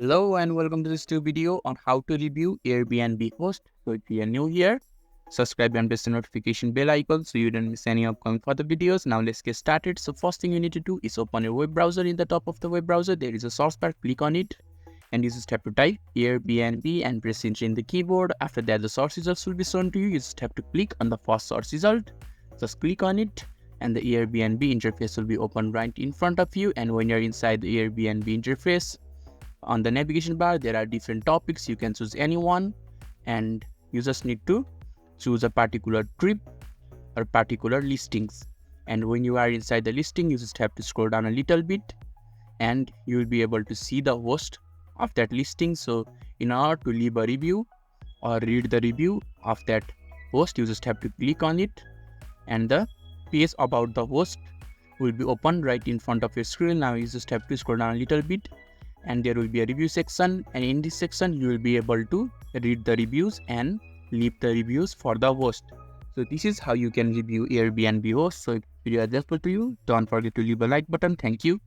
Hello and welcome to this new video on how to review Airbnb host. So if you are new here, subscribe and press the notification bell icon so you don't miss any upcoming further videos. Now let's get started. So first thing you need to do is open your web browser. In the top of the web browser, there is a search bar. Click on it and you just have to type Airbnb and press enter in the keyboard. After that, the search results will be shown to you. You just have to click on the first search result. Just click on it and the Airbnb interface will be open right in front of you. And when you're inside the Airbnb interface, on the navigation bar, there are different topics. You can choose any one and you just need to choose a particular trip or particular listings. And when you are inside the listing, you just have to scroll down a little bit and you will be able to see the host of that listing. So in order to leave a review or read the review of that host, you just have to click on it and the page about the host will be open right in front of your screen. Now you just have to scroll down a little bit and there will be a review section, and in this section you will be able to read the reviews and leave the reviews for the host. So this is how you can review Airbnb host. So if video is helpful to you, don't forget to leave a like button. Thank you.